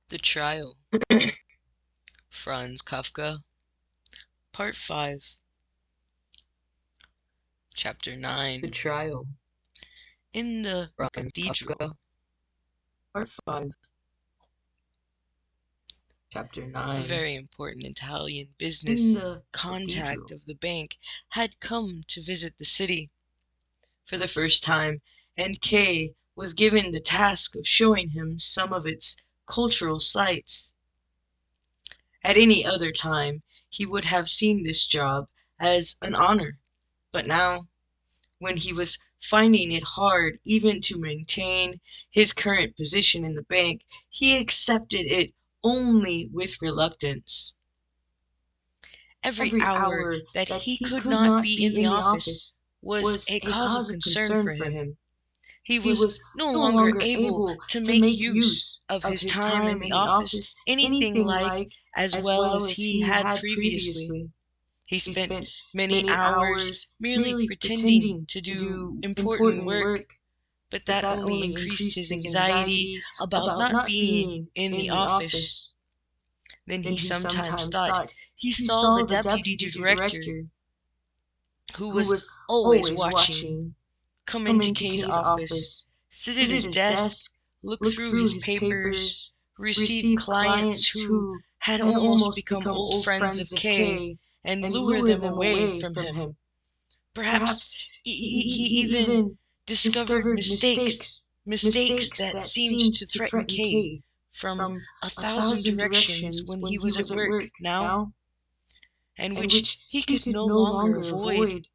The Trial. Franz Kafka. Part 5. Chapter 9. The Trial. In the Franz Cathedral. Kafka. Part 5. Chapter 9. A very important Italian In business the contact cathedral. of the bank had come to visit the city for the first time, and Kay was given the task of showing him some of its cultural sites. At any other time, he would have seen this job as an honor, but now, when he was finding it hard even to maintain his current position in the bank, he accepted it only with reluctance. Every hour that he could not be in the office was a cause of concern for him. He was no longer able to make use of his time in the office anything like as well as he had previously. He spent many hours merely pretending to do important work, but that only increased his anxiety about not being in the office. Then he sometimes thought he saw the deputy director, who was always watching, come into Kay's office, sit at his desk, look through his papers, receive clients who had almost become old friends of Kay, and lure them away from him. Perhaps he even discovered mistakes that seemed to threaten Kay from 1,000 directions when he was at work now, and which he could no longer avoid.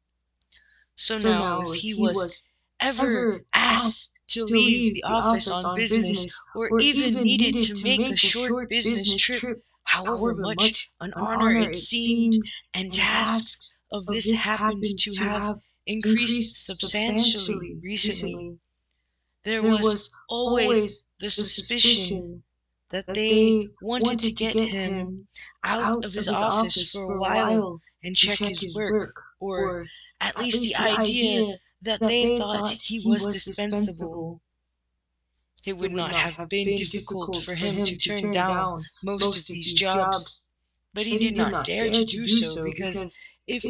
So now, if he was ever asked to leave the office on business, or even needed to make a short business trip, however much an honor it seemed, and tasks of this happened to have increased substantially recently, there was always the suspicion that they wanted to get him out of his office for a while and check his work, or at least the idea that they thought he was dispensable. It would not have been difficult for him to turn down most of these jobs, but he did not dare to do so, because if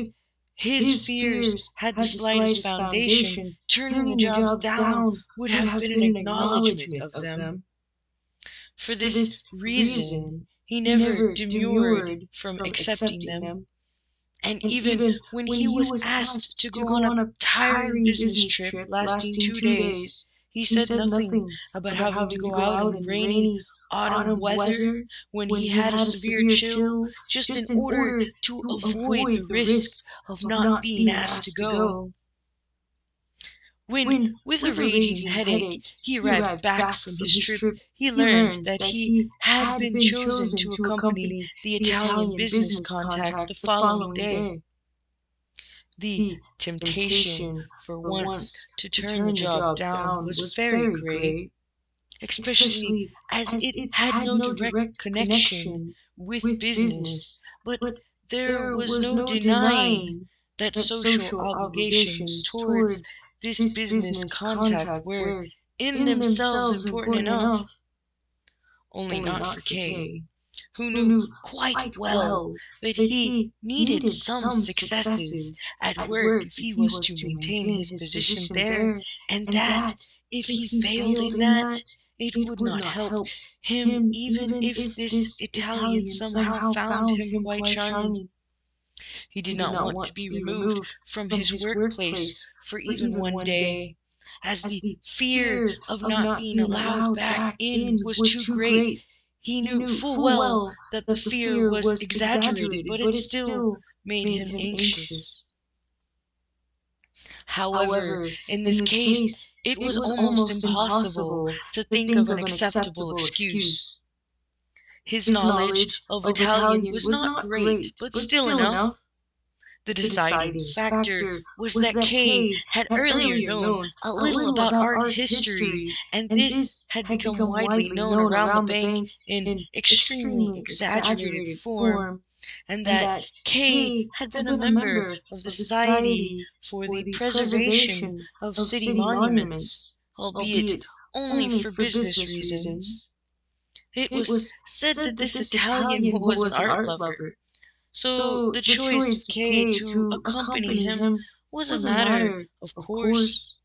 his fears had the slightest foundation, turning the jobs down would have been an acknowledgment of them. For this reason, he never demurred from accepting them. And even when he was asked to go on a tiring business trip lasting 2 days, he said nothing about having to go out in rainy autumn weather when he had a severe chill, just in order to avoid the risk of not being asked to go. When, with a raging headache, he arrived back from his trip, he learned that he had been chosen to accompany the Italian business contact the following day. The temptation for once to turn the job down was very great, especially as it had no direct connection with business, but there was no denying that social obligations towards this business contact were in themselves important enough. Only not for Kay, who knew quite well that he needed some successes at work if he was to maintain his position there, and that if he failed in that, it would not help him even if this Italian somehow found him quite charming. He did not want to be removed from his workplace for even one day, as the fear of not being allowed back in was too great. He knew full well that the fear was exaggerated, but it still made him anxious. However, in this case, it was almost impossible to think of an acceptable excuse. His knowledge of Italian was not great, but still enough. The deciding factor was that Kay had earlier known a little about art history, and this had become widely known around the bank in extremely exaggerated form, and that Kay had been a member of the Society for the Preservation of City Monuments, albeit only for business reasons. It was said that this Italian was an art lover, so the choice of Kay to accompany him was a matter of course.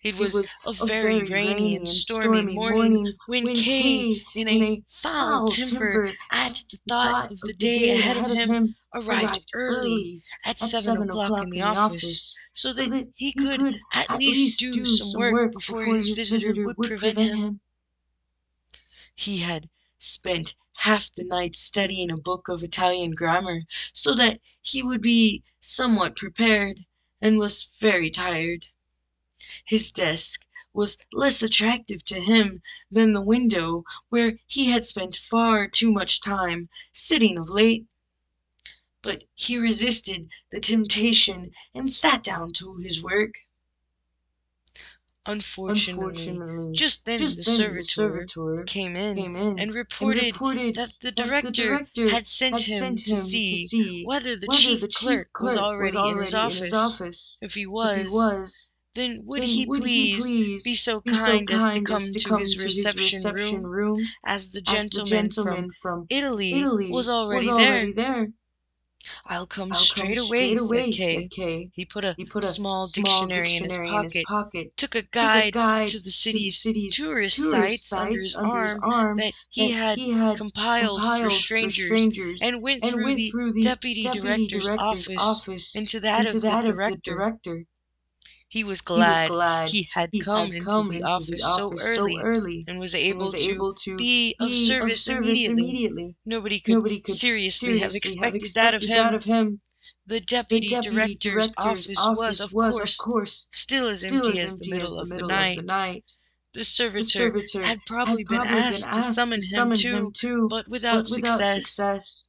It was a very rainy and stormy morning when Kay, in a foul temper at the thought of the day ahead of him, arrived early at 7 o'clock in the office, so that he could at least do some work before his visitor would prevent him. He had spent half the night studying a book of Italian grammar, so that he would be somewhat prepared, and was very tired. His desk was less attractive to him than the window, where he had spent far too much time sitting of late. But he resisted the temptation and sat down to his work. Unfortunately, just then the servitor came in and reported that the director had sent him to see whether the chief clerk was already in his office. If he was, then would he please be so kind as to come to his reception room, as the gentleman from Italy was already there. "I'll come straight away," said Kay. He put a small dictionary in his pocket, took a guide to the city's tourist sites under his arm that he had compiled for strangers, and went through the deputy director's office into that of the director. He was glad he had come into the office so early, and was able to be of service immediately. Nobody could seriously have expected that of him. The deputy director's office was, of course, still as empty as the middle of the night. The servitor had probably been asked to summon him too, but without success.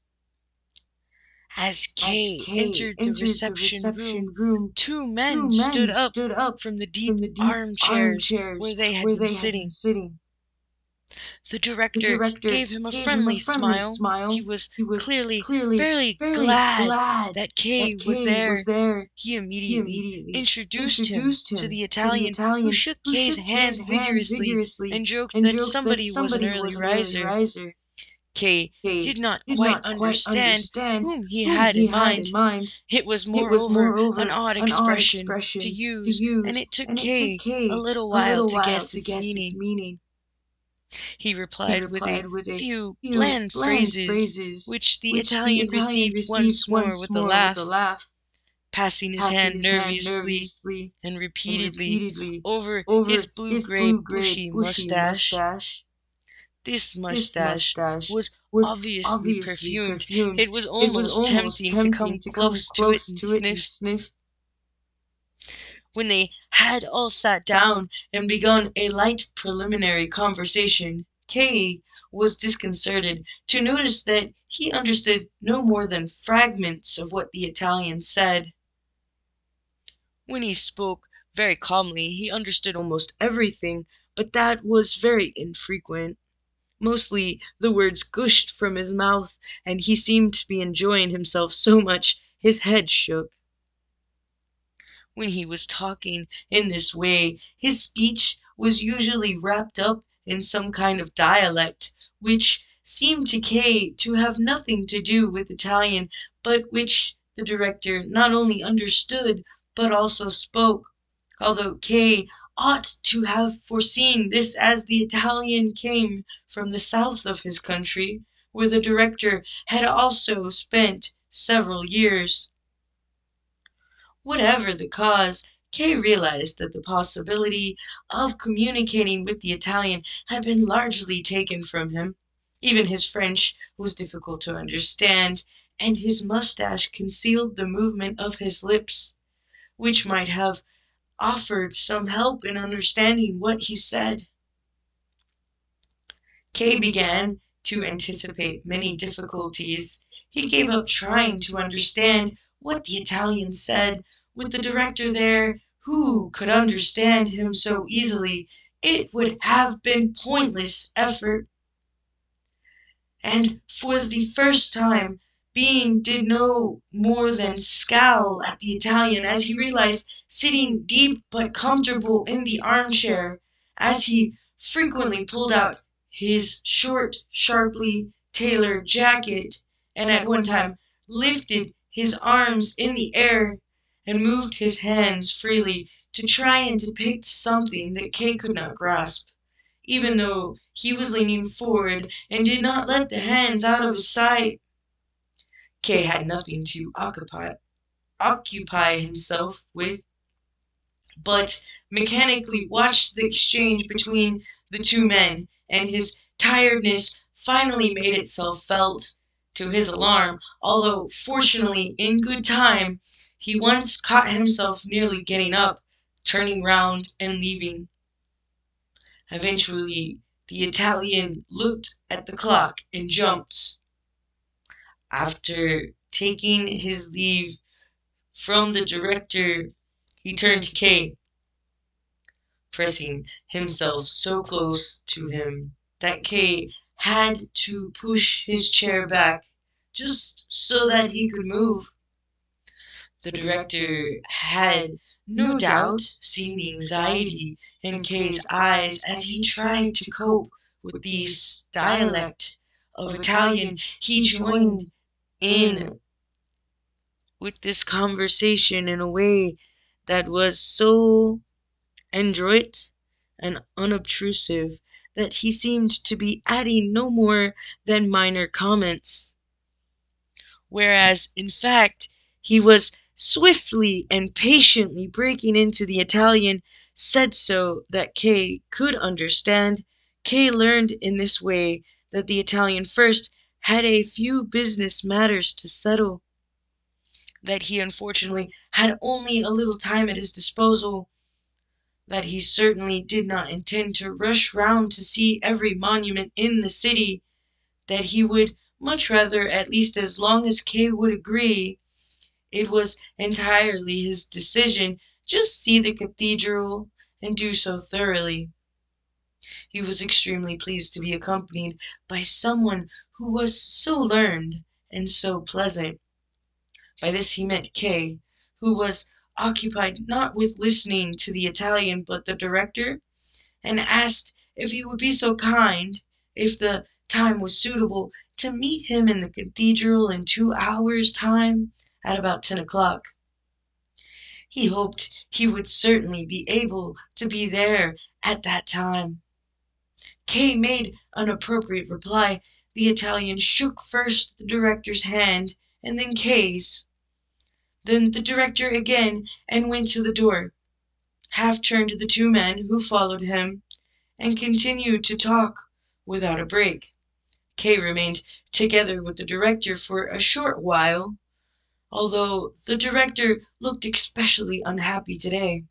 As Kay entered the reception room, two men stood up from the deep armchairs where they had been sitting. The director gave him a friendly smile. He was clearly very glad that Kay was there. He immediately introduced him to the Italian, who shook Kay's hand vigorously and joked that somebody was an early riser. Kay did not quite understand whom he had in mind. It was moreover an odd expression to use, and it took Kay a little while to guess its meaning. He replied with a few bland phrases, which the Italian received once more with a laugh, passing his hand nervously and repeatedly over his blue-gray bushy mustache. This mustache was obviously perfumed. It was almost tempting to come close to it and sniff. When they had all sat down and begun a light preliminary conversation, Kay was disconcerted to notice that he understood no more than fragments of what the Italian said. When he spoke very calmly, he understood almost everything, but that was very infrequent. Mostly the words gushed from his mouth, and he seemed to be enjoying himself so much his head shook. When he was talking in this way, his speech was usually wrapped up in some kind of dialect, which seemed to Kay to have nothing to do with Italian, but which the director not only understood, but also spoke, although Kay ought to have foreseen this, as the Italian came from the south of his country, where the director had also spent several years. Whatever the cause, Kay realized that the possibility of communicating with the Italian had been largely taken from him. Even his French was difficult to understand, and his mustache concealed the movement of his lips, which might have offered some help in understanding what he said. Kay began to anticipate many difficulties. He gave up trying to understand what the Italian said. With the director there, who could understand him so easily, it would have been pointless effort. And for the first time, Bean did no more than scowl at the Italian as he realized, sitting deep but comfortable in the armchair, as he frequently pulled out his short, sharply tailored jacket, and at one time lifted his arms in the air and moved his hands freely to try and depict something that Kay could not grasp, even though he was leaning forward and did not let the hands out of his sight. Kay had nothing to occupy himself with, but mechanically watched the exchange between the two men, and his tiredness finally made itself felt. To his alarm, although fortunately in good time, he once caught himself nearly getting up, turning round, and leaving. Eventually, the Italian looked at the clock and jumped. After taking his leave from the director, he turned to Kay, pressing himself so close to him that Kay had to push his chair back just so that he could move. The director had no doubt seen the anxiety in Kay's eyes as he tried to cope with this dialect of Italian. He joined in with this conversation in a way that was so adroit and unobtrusive that he seemed to be adding no more than minor comments, whereas in fact he was swiftly and patiently breaking into the Italian, said so that Kay could understand. Kay learned in this way that the Italian first had a few business matters to settle, that he unfortunately had only a little time at his disposal, that he certainly did not intend to rush round to see every monument in the city, that he would much rather, at least as long as Kay would agree, it was entirely his decision, just see the cathedral and do so thoroughly. He was extremely pleased to be accompanied by someone who was so learned and so pleasant. By this he meant Kay, who was occupied not with listening to the Italian but the director, and asked if he would be so kind, if the time was suitable, to meet him in the cathedral in 2 hours' time at about 10 o'clock. He hoped he would certainly be able to be there at that time. Kay made an appropriate reply. The Italian shook first the director's hand and then Kay's, then the director again, and went to the door, half turned to the two men who followed him, and continued to talk without a break. Kay remained together with the director for a short while, although the director looked especially unhappy today.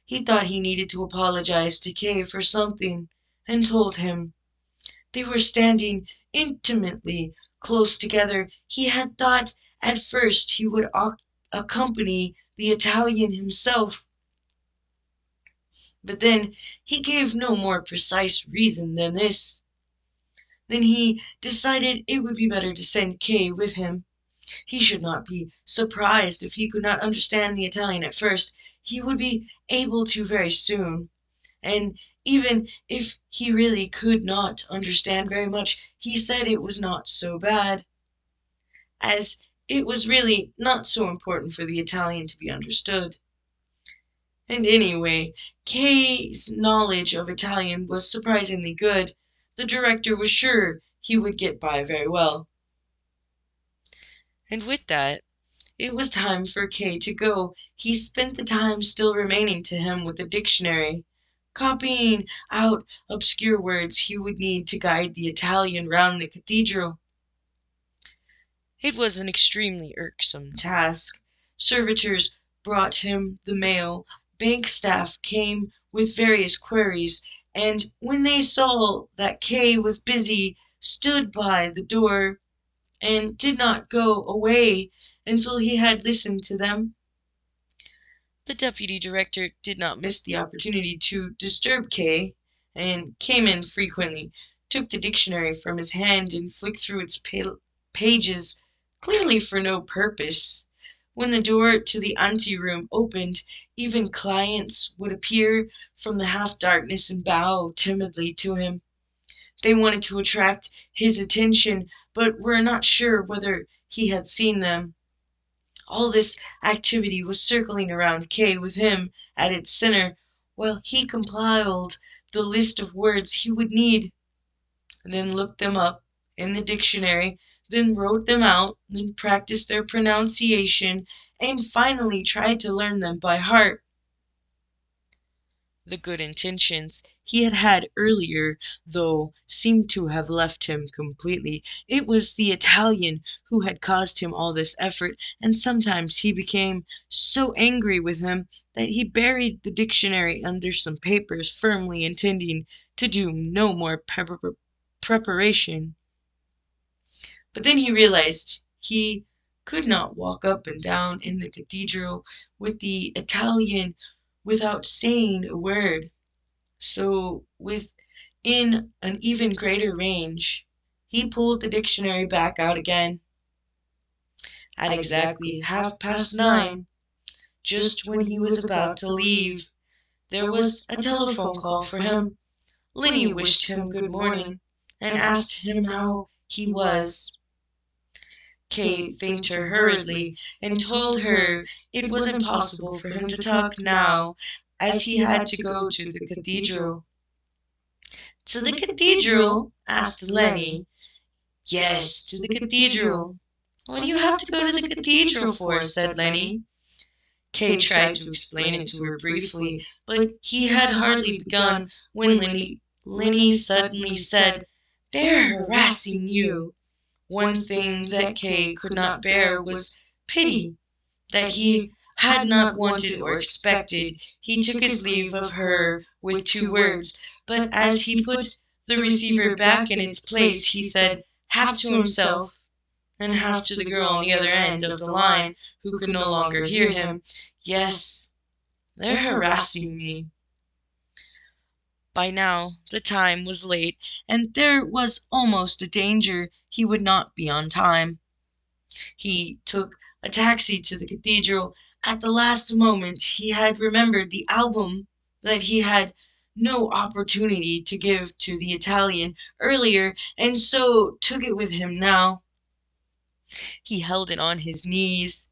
He thought he needed to apologize to Kay for something, and told him. They were standing intimately close together. He had thought at first he would accompany the Italian himself, but then he gave no more precise reason than this. Then he decided it would be better to send Kay with him. He should not be surprised if he could not understand the Italian at first. He would be able to very soon. And even if he really could not understand very much, he said it was not so bad, as it was really not so important for the Italian to be understood. And anyway, Kay's knowledge of Italian was surprisingly good. The director was sure he would get by very well. And with that, it was time for Kay to go. He spent the time still remaining to him with the dictionary, copying out obscure words he would need to guide the Italian round the cathedral. It was an extremely irksome task. Servitors brought him the mail, bank staff came with various queries, and when they saw that Kay was busy, stood by the door and did not go away until he had listened to them. The deputy director did not miss the opportunity to disturb Kay, and came in frequently, took the dictionary from his hand and flicked through its pages, clearly for no purpose. When the door to the anteroom opened, even clients would appear from the half-darkness and bow timidly to him. They wanted to attract his attention, but were not sure whether he had seen them. All this activity was circling around Kay with him at its center, while he compiled the list of words he would need, then looked them up in the dictionary, then wrote them out, then practiced their pronunciation, and finally tried to learn them by heart. The good intentions he had had earlier, though, seemed to have left him completely. It was the Italian who had caused him all this effort, and sometimes he became so angry with him that he buried the dictionary under some papers, firmly intending to do no more preparation. But then he realized he could not walk up and down in the cathedral with the Italian without saying a word. So, within an even greater range, he pulled the dictionary back out again. At exactly 9:30, just when he was about to leave, there was a telephone call for him. Lenny wished him good morning and asked him how he was. Kay thanked her hurriedly and told her it was impossible for him to talk now, as he had to go to the cathedral. "To the cathedral?" asked Lenny. "Yes, to the cathedral." "What do you have to go to the cathedral for?" said Lenny. Kay tried to explain it to her briefly, but he had hardly begun when Lenny suddenly said, "They're harassing you." One thing that Kay could not bear was pity. That he had not wanted or expected. He took his leave of her with 2 words, but as he put the receiver back in its place, he said, half to himself and half to the girl on the other end of the line, who could no longer hear him, "Yes, they're harassing me." By now the time was late, and there was almost a danger he would not be on time. He took a taxi to the cathedral. At the last moment he had remembered the album that he had no opportunity to give to the Italian earlier, and so took it with him now. He held it on his knees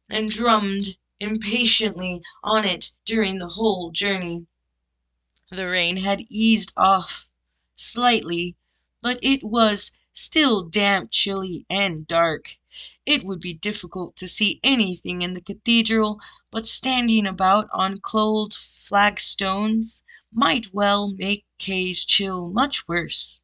and drummed impatiently on it during the whole journey. The rain had eased off slightly, but it was still damp, chilly, and dark. It would be difficult to see anything in the cathedral, but standing about on cold flagstones might well make Kay's chill much worse.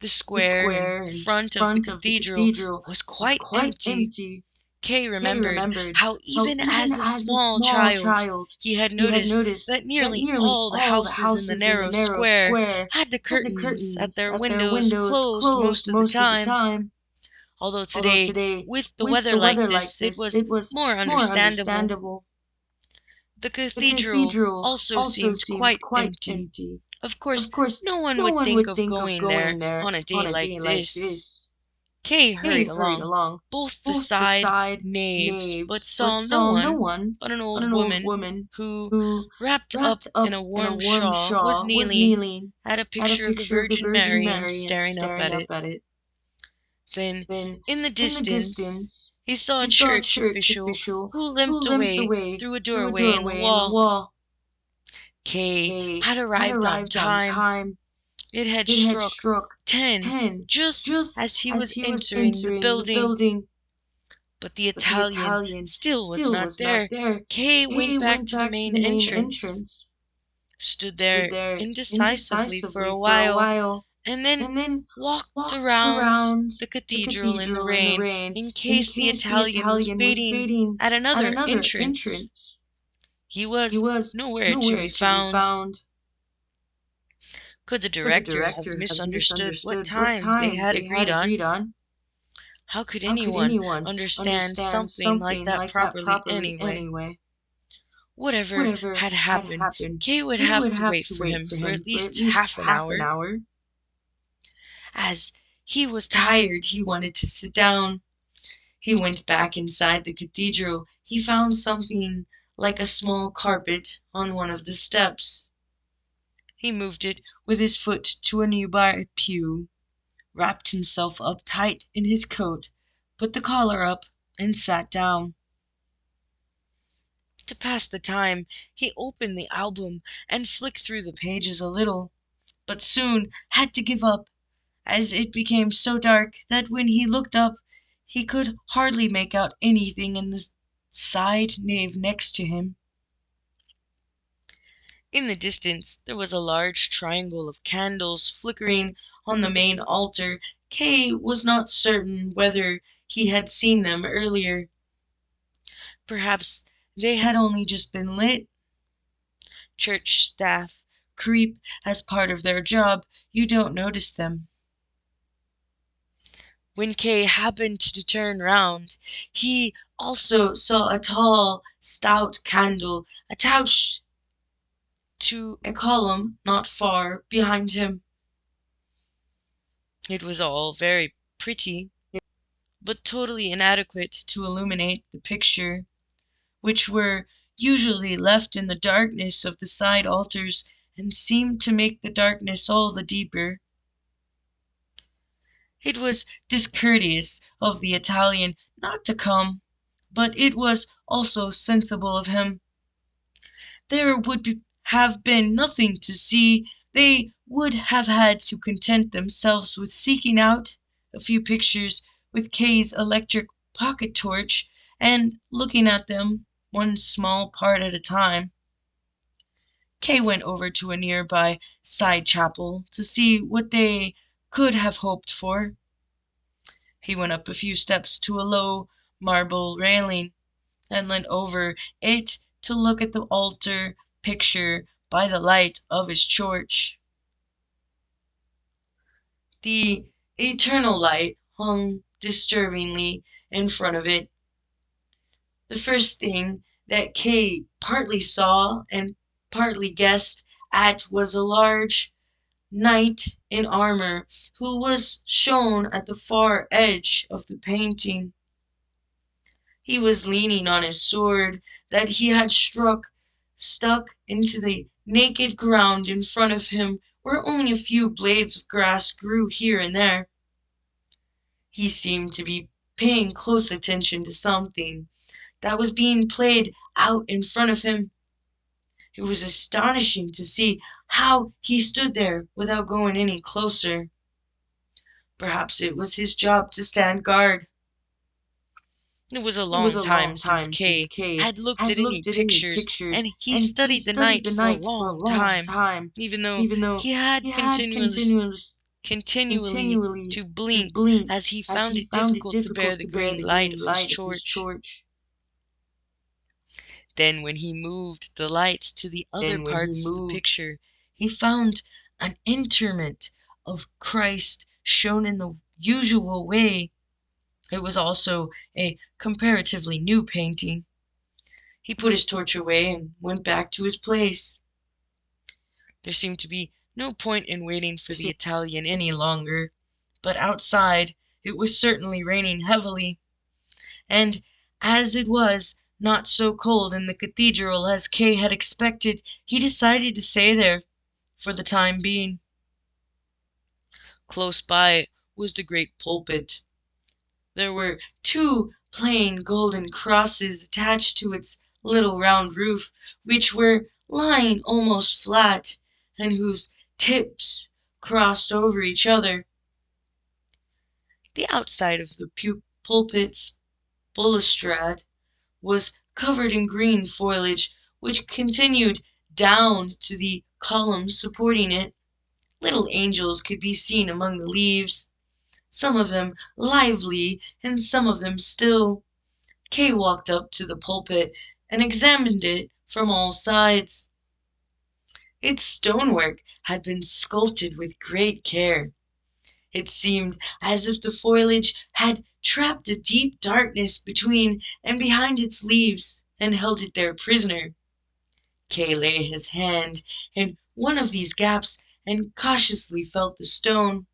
The square in front of the cathedral was quite empty. Kay remembered how even as a small child he had noticed that nearly all the houses in the narrow square had the curtains at their windows closed most of the time. Although today, with the weather like this, it was more understandable. The cathedral also seemed quite empty. Of course, no one would think of going there on a day like this. Kay hurried along both the side naves, but saw no one but an old woman who, wrapped up in a warm shawl, was kneeling at a picture of the Virgin Mary and staring up at it. Then, in the distance, he saw a church official who limped away through a doorway in the wall. Kay had arrived on time. It had struck 10 just as he was entering the building. But the Italian still was not there. Kay went back to the main entrance, stood there indecisively for a while, and then walked around the cathedral in the rain in case the Italian was waiting at another entrance. He was nowhere to be found. Could the director have misunderstood what time they had agreed on? How could anyone understand something like that properly anyway? Whatever had happened, Kay would have to wait for him for at least half an hour. As he was tired, he wanted to sit down. He went back inside the cathedral. He found something like a small carpet on one of the steps. He moved it with his foot to a nearby pew, wrapped himself up tight in his coat, put the collar up, and sat down. To pass the time, he opened the album and flicked through the pages a little, but soon had to give up, as it became so dark that when he looked up he could hardly make out anything in the side nave next to him. In the distance there was a large triangle of candles flickering on the main altar. Kay was not certain whether he had seen them earlier. Perhaps they had only just been lit. Church staff creep as part of their job. You don't notice them. When Kay happened to turn round, he also saw a tall, stout candle attached to a column not far behind him. It was all very pretty, but totally inadequate to illuminate the picture, which were usually left in the darkness of the side altars and seemed to make the darkness all the deeper. It was discourteous of the Italian not to come, but it was also sensible of him. There would have been nothing to see. They would have had to content themselves with seeking out a few pictures with Kay's electric pocket torch and looking at them one small part at a time. Kay went over to a nearby side chapel to see what they could have hoped for. He went up a few steps to a low marble railing and leant over it to look at the altar picture by the light of his torch. The eternal light hung disturbingly in front of it. The first thing that Kay partly saw and partly guessed at was a large knight in armor who was shown at the far edge of the painting. He was leaning on his sword that he had stuck into the naked ground in front of him, where only a few blades of grass grew here and there. He seemed to be paying close attention to something that was being played out in front of him. It was astonishing to see how he stood there without going any closer. Perhaps it was his job to stand guard. It was a long time since Kay had looked at any pictures, and he studied the night for a long time, even though he had continually to blink as he found it difficult to bear the green light of his torch. Then when he moved the light to the other parts of the picture, he found an interment of Christ shown in the usual way. It was also a comparatively new painting. He put his torch away and went back to his place. There seemed to be no point in waiting for the Italian any longer, but outside it was certainly raining heavily, and as it was not so cold in the cathedral as Kay had expected, he decided to stay there for the time being. Close by was the great pulpit. There were two plain golden crosses attached to its little round roof, which were lying almost flat, and whose tips crossed over each other. The outside of the pulpit's balustrade was covered in green foliage, which continued down to the columns supporting it. Little angels could be seen among the leaves, some of them lively and some of them still. Kay walked up to the pulpit and examined it from all sides. Its stonework had been sculpted with great care. It seemed as if the foliage had trapped a deep darkness between and behind its leaves and held it there prisoner. Kay laid his hand in one of these gaps and cautiously felt the stone.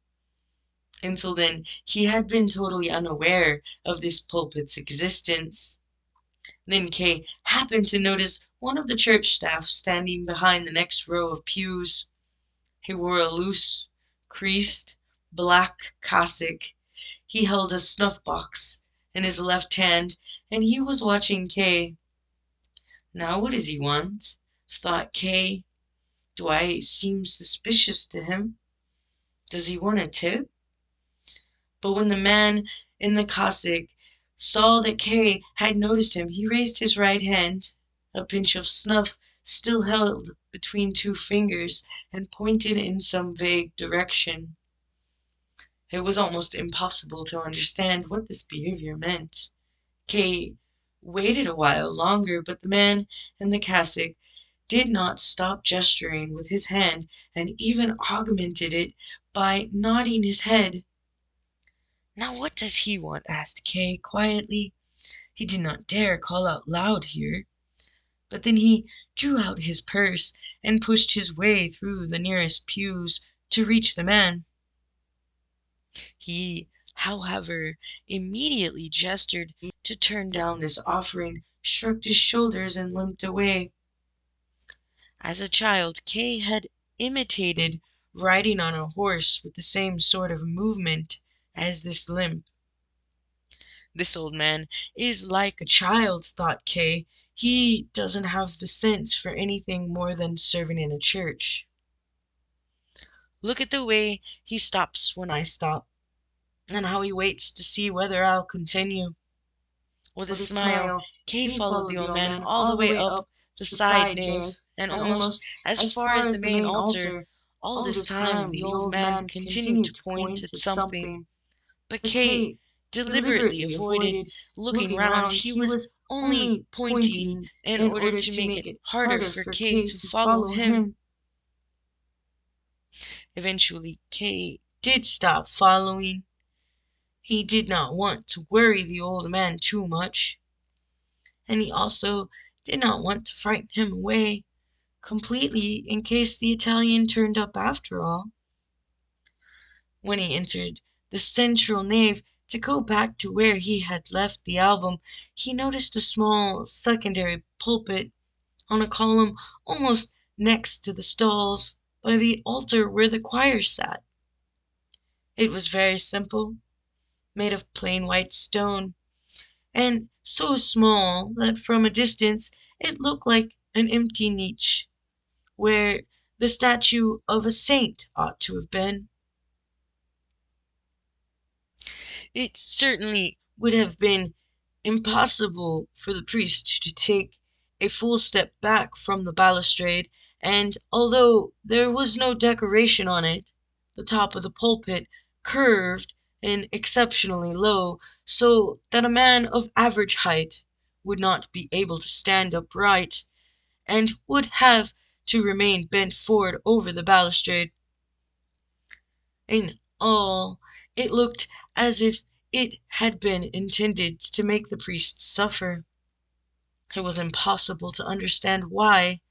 Until then he had been totally unaware of this pulpit's existence. Then Kay happened to notice one of the church staff standing behind the next row of pews. He wore a loose, creased, black cassock. He held a snuff-box in his left hand, and he was watching Kay. Now what does he want? Thought Kay. Do I seem suspicious to him? Does he want a tip? But when the man in the cassock saw that Kay had noticed him, he raised his right hand, a pinch of snuff still held between two fingers, and pointed in some vague direction. It was almost impossible to understand what this behavior meant. Kay waited a while longer, but the man in the cassock did not stop gesturing with his hand, and even augmented it by nodding his head. "Now what does he want?" asked Kay quietly. He did not dare call out loud here. But then he drew out his purse and pushed his way through the nearest pews to reach the man. He, however, immediately gestured to turn down this offering, shrugged his shoulders, and limped away. As a child, Kay had imitated riding on a horse with the same sort of movement as this limp. This old man is like a child, thought Kay. He doesn't have the sense for anything more than serving in a church. Look at the way he stops when I stop, and how he waits to see whether I'll continue. With a smile, Kay followed the old man all the way up the side nave, and almost as far as the main altar. All this time the old man continued to point at something, but Kay deliberately avoided looking round. He was only pointing in order to make it harder for Kay to follow him. Eventually, Kay did stop following. He did not want to worry the old man too much, and he also did not want to frighten him away completely in case the Italian turned up after all. When he entered the central nave to go back to where he had left the album, he noticed a small secondary pulpit on a column almost next to the stalls by the altar where the choir sat. It was very simple, made of plain white stone, and so small that from a distance it looked like an empty niche where the statue of a saint ought to have been. It certainly would have been impossible for the priest to take a full step back from the balustrade, and although there was no decoration on it, the top of the pulpit curved and exceptionally low, so that a man of average height would not be able to stand upright, and would have to remain bent forward over the balustrade. In all, it looked as if it had been intended to make the priest suffer. It was impossible to understand why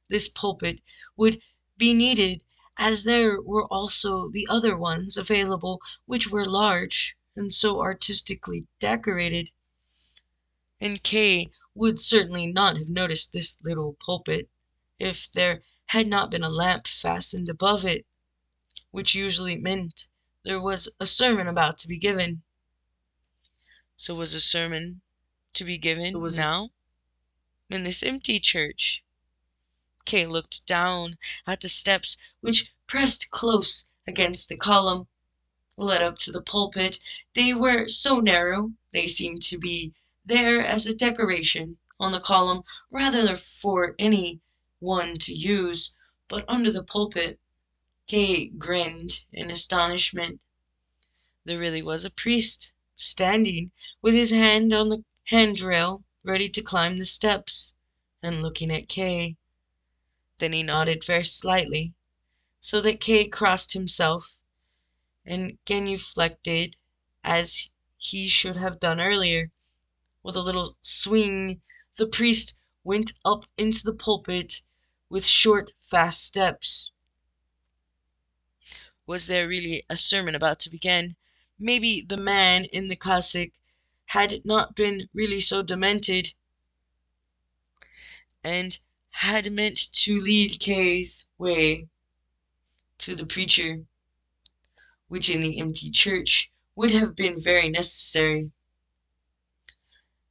this pulpit would be needed, as there were also the other ones available which were large and so artistically decorated. And Kay would certainly not have noticed this little pulpit if there had not been a lamp fastened above it, which usually meant there was a sermon about to be given. So was a sermon to be given now in this empty church? Kay looked down at the steps which pressed close against the column, led up to the pulpit. They were so narrow they seemed to be there as a decoration on the column rather for any one to use, but under the pulpit. Kay grinned in astonishment. There really was a priest standing with his hand on the handrail, ready to climb the steps, and looking at Kay. Then he nodded very slightly, so that Kay crossed himself and genuflected as he should have done earlier. With a little swing, the priest went up into the pulpit with short, fast steps. Was there really a sermon about to begin? Maybe the man in the cassock had not been really so demented, and had meant to lead Kay's way. to the preacher, which in the empty church would have been very necessary.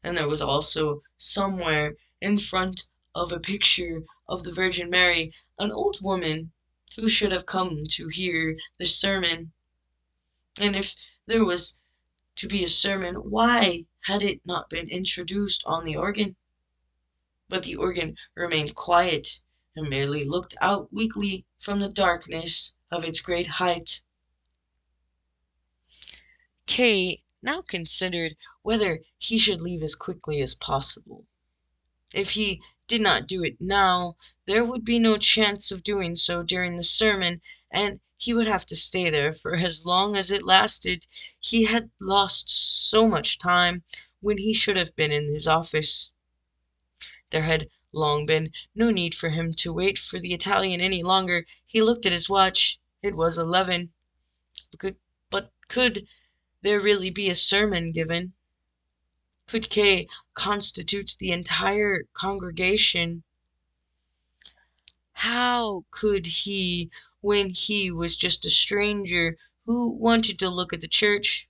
And there was also somewhere in front of a picture of the Virgin Mary an old woman who should have come to hear the sermon. And if there was to be a sermon, why had it not been introduced on the organ? But the organ remained quiet and merely looked out weakly from the darkness of its great height. Kay now considered whether he should leave as quickly as possible. If he did not do it now, there would be no chance of doing so during the sermon, and he would have to stay there for as long as it lasted. He had lost so much time when he should have been in his office. There had long been no need for him to wait for the Italian any longer. He looked at his watch. It was 11. But could there really be a sermon given? Could Kay constitute the entire congregation? How could he, when he was just a stranger who wanted to look at the church?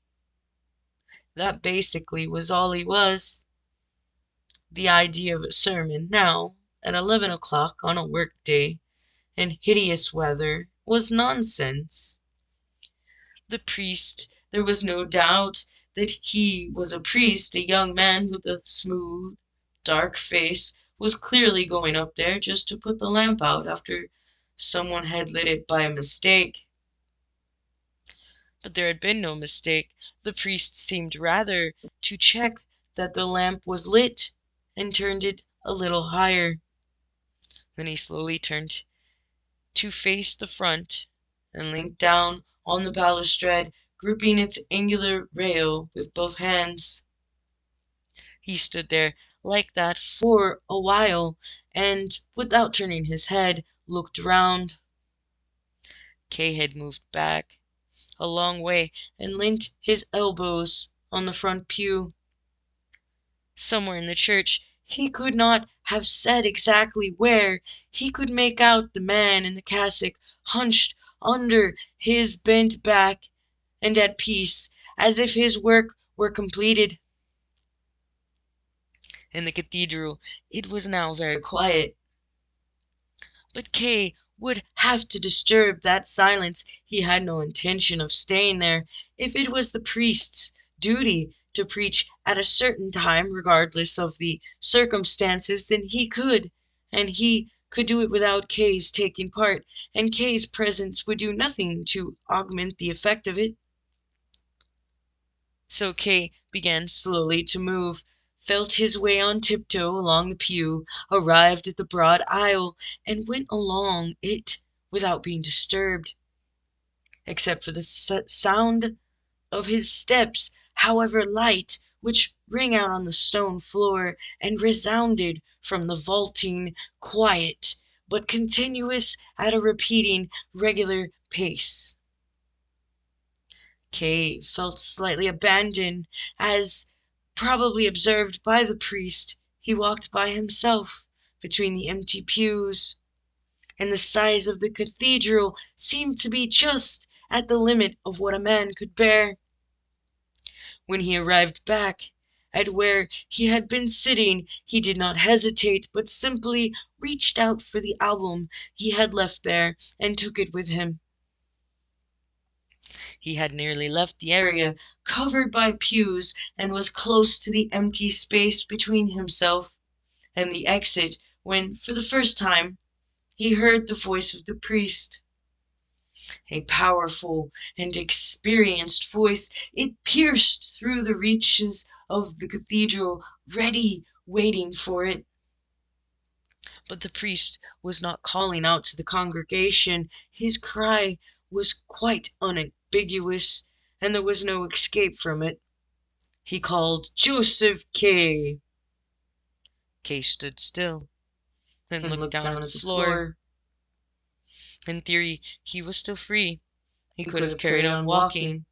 That basically was all he was. The idea of a sermon now, at 11 o'clock on a work day, in hideous weather, was nonsense. The priest, there was no doubt that he was a priest, a young man with a smooth, dark face, was clearly going up there just to put the lamp out after someone had lit it by mistake. But there had been no mistake. The priest seemed rather to check that the lamp was lit and turned it a little higher. Then he slowly turned to face the front and leaned down on the balustrade, gripping its angular rail with both hands. He stood there like that for a while, and without turning his head, looked round. Kay had moved back a long way and leant his elbows on the front pew. Somewhere in the church, he could not have said exactly where, he could make out the man in the cassock hunched under his bent back and at peace, as if his work were completed. In the cathedral it was now very quiet. But Kay would have to disturb that silence. He had no intention of staying there. If it was the priest's duty to preach at a certain time, regardless of the circumstances, then he could, and he could do it without Kay's taking part, and Kay's presence would do nothing to augment the effect of it. So Kay began slowly to move, felt his way on tiptoe along the pew, arrived at the broad aisle, and went along it without being disturbed, except for the sound of his steps, however light, which rang out on the stone floor and resounded from the vaulting, quiet, but continuous at a repeating, regular pace. Kay felt slightly abandoned, as probably observed by the priest. He walked by himself between the empty pews, and the size of the cathedral seemed to be just at the limit of what a man could bear. When he arrived back at where he had been sitting, he did not hesitate, but simply reached out for the album he had left there and took it with him. He had nearly left the area covered by pews and was close to the empty space between himself and the exit when, for the first time, he heard the voice of the priest. A powerful and experienced voice, it pierced through the reaches of the cathedral, ready, waiting for it. But the priest was not calling out to the congregation. His cry was quite unambiguous, and there was no escape from it. He called, "Joseph Kay." Kay stood still and looked down at the floor. In theory, he was still free. He could have carried on walking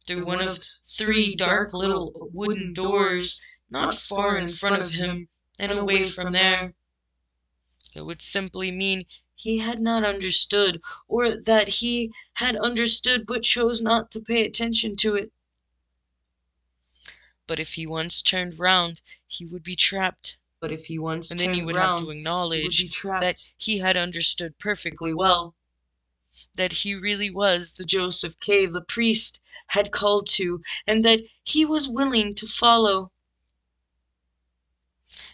through one of 3 dark little wooden doors not far in front of him and away from there. It would simply mean he had not understood, or that he had understood but chose not to pay attention to it. But if he once turned round, he would be trapped. But if he once And then he turned would have to round, he would acknowledge be trapped. that he had understood perfectly well, that he really was the Joseph K. the priest had called to, and that he was willing to follow.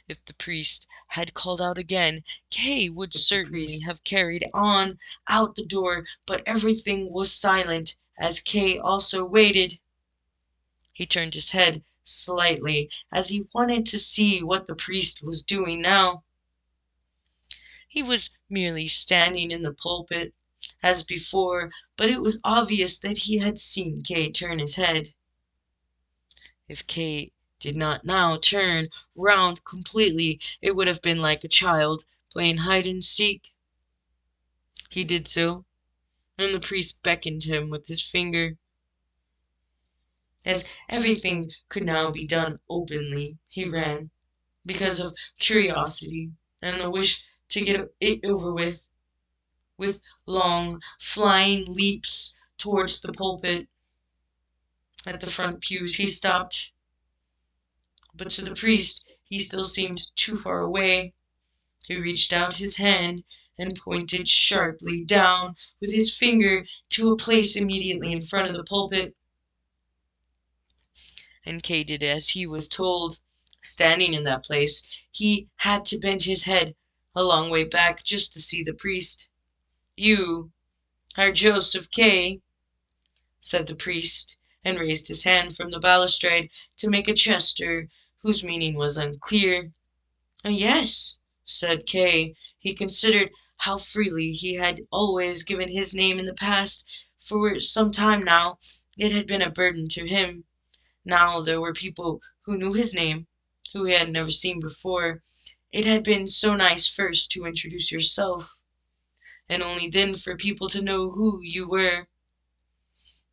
If the priest had called out again, Kay would certainly have carried on out the door, but everything was silent as Kay also waited. He turned his head slightly as he wanted to see what the priest was doing now. He was merely standing in the pulpit as before, but it was obvious that he had seen Kay turn his head. If Kay did not now turn round completely, it would have been like a child playing hide and seek. He did so, and the priest beckoned him with his finger. As everything could now be done openly, he ran, because of curiosity and the wish to get it over with long flying leaps towards the pulpit. At the front pews he stopped, but to the priest he still seemed too far away. He reached out his hand and pointed sharply down with his finger to a place immediately in front of the pulpit. And Kay did as he was told. Standing in that place, he had to bend his head a long way back just to see the priest. "You are Joseph K.," said the priest, and raised his hand from the balustrade to make a gesture whose meaning was unclear. "Yes," said Kay. He considered how freely he had always given his name in the past. For some time now it had been a burden to him. Now there were people who knew his name, who he had never seen before. It had been so nice first to introduce yourself, and only then for people to know who you were.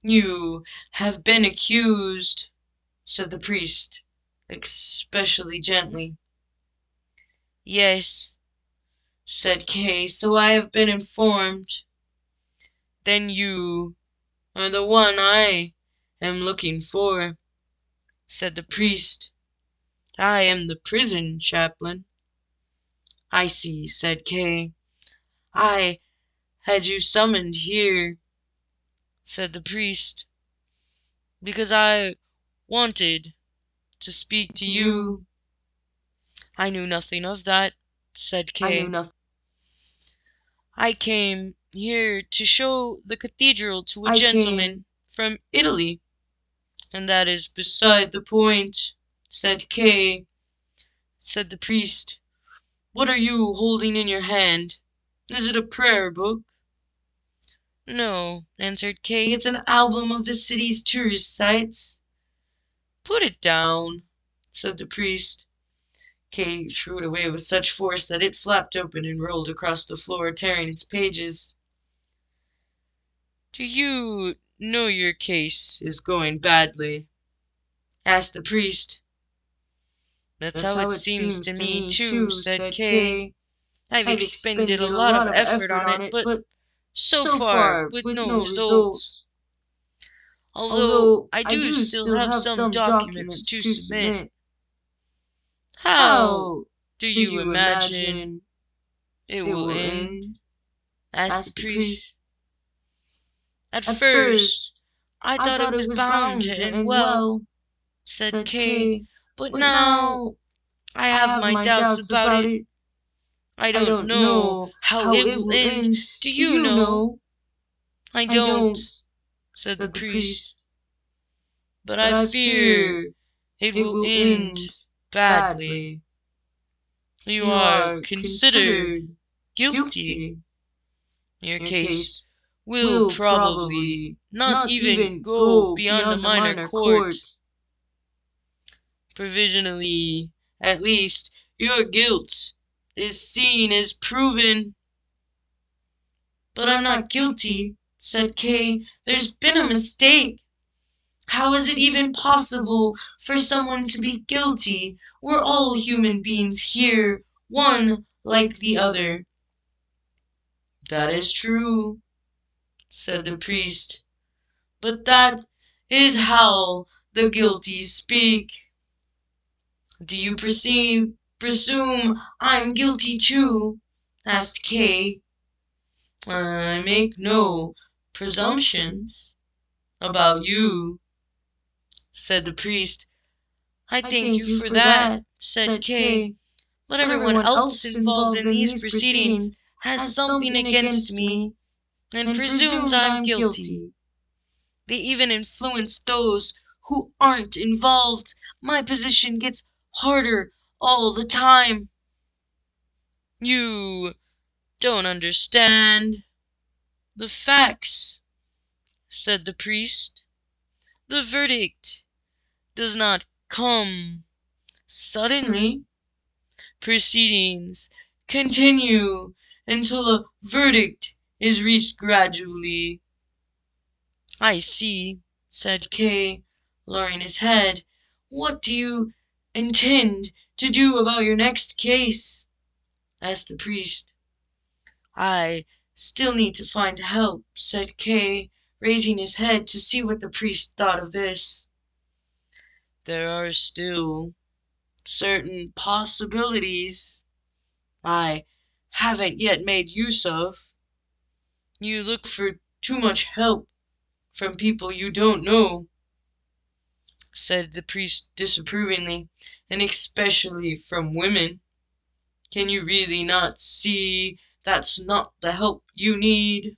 "You have been accused," said the priest, especially gently. "Yes," said Kay, "so I have been informed." "Then you are the one I am looking for," said the priest. "I am the prison chaplain." "I see," said Kay. "I had you summoned here," said the priest, "because I wanted to speak to you." "I knew nothing of that," said Kay. "I came here to show the cathedral to a gentleman from Italy." "And that is beside the point," said Kay. Said the priest, "What are you holding in your hand? Is it a prayer book?" "No," answered Kay, "it's an album of the city's tourist sites." "Put it down," said the priest. Kay threw it away with such force that it flapped open and rolled across the floor, tearing its pages. "Do you know your case is going badly?" asked the priest. "That's how it seems to me, too," said Kay. "I've expended a lot of effort on it, but so far with no results. Although I do still have some documents to submit." "How do you imagine it will end?" asked the priest. "At first I thought it was bound to end well," said Kay, "but now I have my doubts about it. I don't know how it will end. Do you know?" "I don't," said the priest, "but I fear it will end badly. You are considered guilty. Your case will probably not even go beyond a minor court. Provisionally, at least, your guilt is seen as proven." "But I'm not guilty," said Kay. "There's been a mistake. How is it even possible for someone to be guilty? We're all human beings here, one like the other." "That is true," said the priest, "but that is how the guilty speak." "Do you presume I'm guilty too?" asked Kay. "I make no presumptions about you," said the priest. "I thank you for that," said Kay, "but everyone else involved in these proceedings has something against me, and presumes I'm guilty. They even influence those who aren't involved. My position gets harder all the time." "You don't understand the facts," said the priest. "The verdict does not come suddenly. Proceedings continue until a verdict is reached gradually." "I see," said Kay, lowering his head. "What do you intend to do about your next case?" asked the priest. "I still need to find help," said Kay, raising his head to see what the priest thought of this. "There are still certain possibilities I haven't yet made use of. You look for too much help from people you don't know," said the priest disapprovingly, "and especially from women. Can you really not see that's not the help you need?"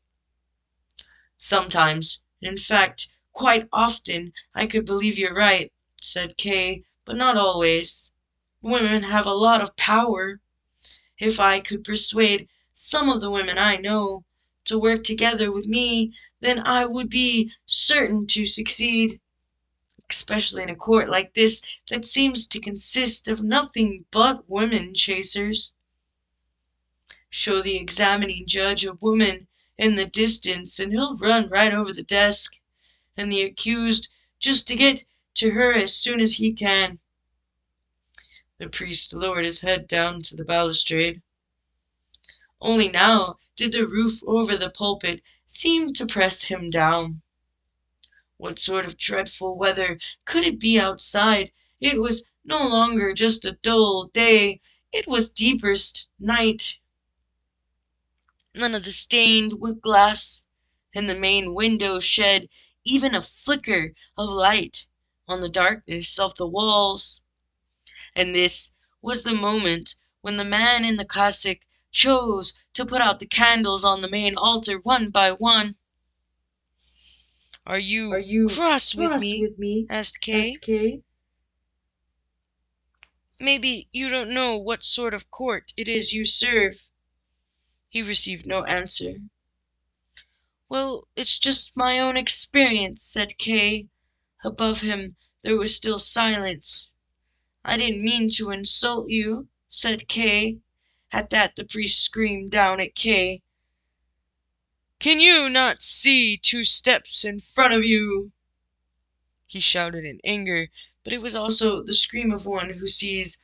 "Sometimes, in fact, quite often, I could believe you're right," said Kay, "but not always. Women have a lot of power. If I could persuade some of the women I know to work together with me, then I would be certain to succeed, especially in a court like this that seems to consist of nothing but women chasers. Show the examining judge a woman in the distance and he'll run right over the desk and the accused just to get to her as soon as he can." The priest lowered his head down to the balustrade. Only now did the roof over the pulpit seem to press him down. What sort of dreadful weather could it be outside? It was no longer just a dull day, it was deepest night. None of the stained glass in the main window shed even a flicker of light on the darkness of the walls. And this was the moment when the man in the cassock chose to put out the candles on the main altar one by one. "Are you cross with me?" asked Kay. "Maybe you don't know what sort of court it is you serve." He received no answer. "Well, it's just my own experience," said Kay. Above him there was still silence. "I didn't mean to insult you," said Kay. At that the priest screamed down at Kay. "Can you not see 2 steps in front of you?" He shouted in anger, but it was also the scream of one who sees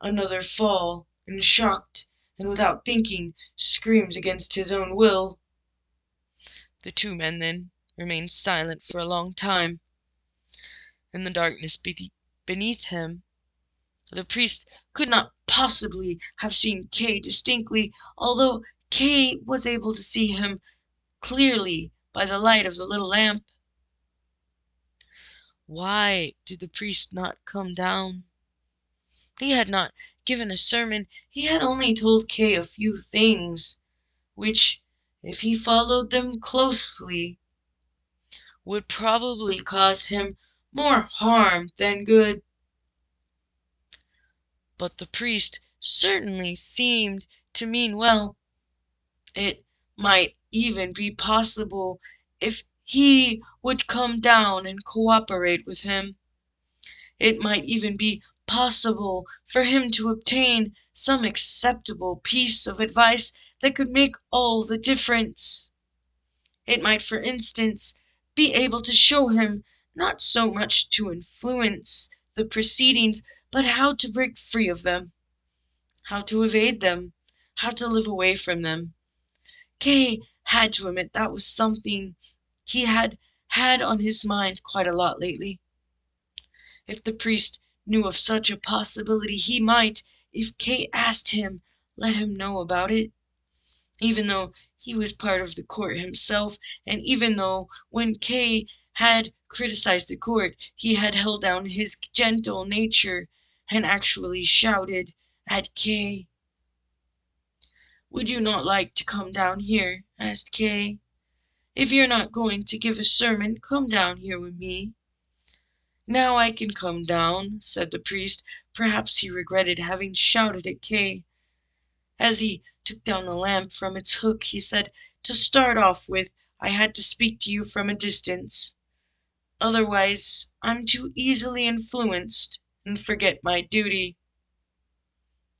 another fall, and shocked, and without thinking, screams against his own will. The 2 men then remained silent for a long time. In the darkness beneath him, the priest could not possibly have seen Kay distinctly, although Kay was able to see him clearly by the light of the little lamp. Why did the priest not come down? He had not given a sermon, he had only told Kay a few things, which, if he followed them closely, would probably cause him more harm than good. But the priest certainly seemed to mean well. It might even be possible, if he would come down and cooperate with him, it might even be possible for him to obtain some acceptable piece of advice that could make all the difference. It might, for instance, be able to show him not so much to influence the proceedings, but how to break free of them, how to evade them, had to live away from them. Kay had to admit that was something he had had on his mind quite a lot lately. If the priest knew of such a possibility, he might, if Kay asked him, let him know about it. Even though he was part of the court himself, and even though when Kay had criticized the court, he had held down his gentle nature and actually shouted at Kay. "Would you not like to come down here?" asked Kay. "If you're not going to give a sermon, come down here with me." "Now I can come down," said the priest. Perhaps he regretted having shouted at Kay. As he took down the lamp from its hook, he said, "To start off with, I had to speak to you from a distance. Otherwise, I'm too easily influenced and forget my duty."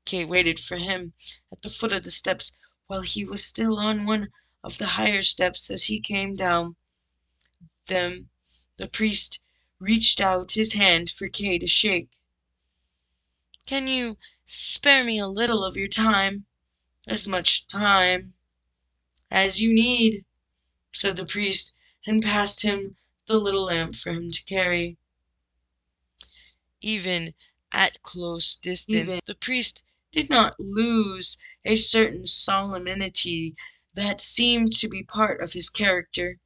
Kay waited for him at the foot of the steps while he was still on one of the higher steps as he came down. Then the priest reached out his hand for Kay to shake. "Can you spare me a little of your time? As much time as you need," said the priest, and passed him the little lamp for him to carry. Even at close distance, the priest did not lose a certain solemnity that seemed to be part of his character.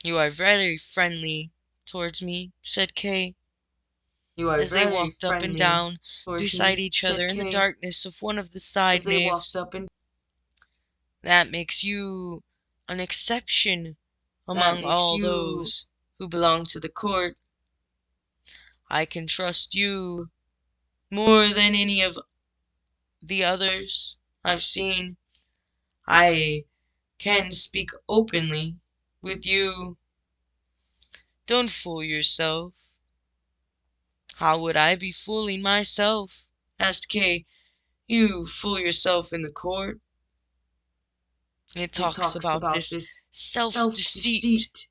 "You are very friendly towards me," said Kay, as they walked up and down beside each other in the darkness of one of the side naves. "That makes you an exception among all those who belong to the court. I can trust you more than any of the others I've seen. I can speak openly with you. Don't fool yourself." "How would I be fooling myself?" asked Kay. "You fool yourself in the court. It talks about this self-deceit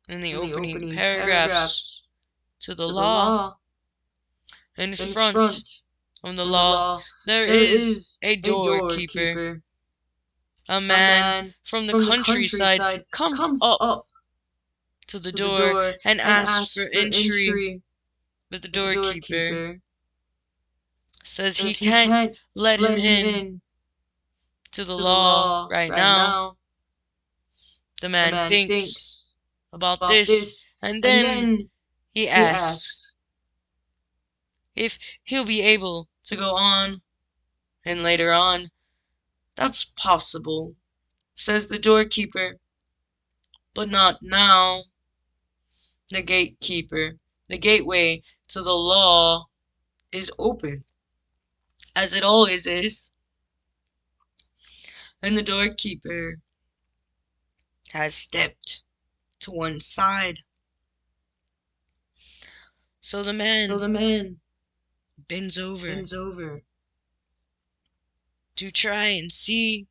in the opening paragraphs to the law. In front of the law there is a doorkeeper. A man from the countryside comes up to the door and asks for entry, but the doorkeeper says he can't let him in to the law right now. The man thinks about this, and then he asks if he'll be able to go on, and later on, "That's possible," says the doorkeeper, "but not now. The gatekeeper, the gateway to the law, is open, as it always is, and the doorkeeper has stepped to one side." So the man bends over to try and see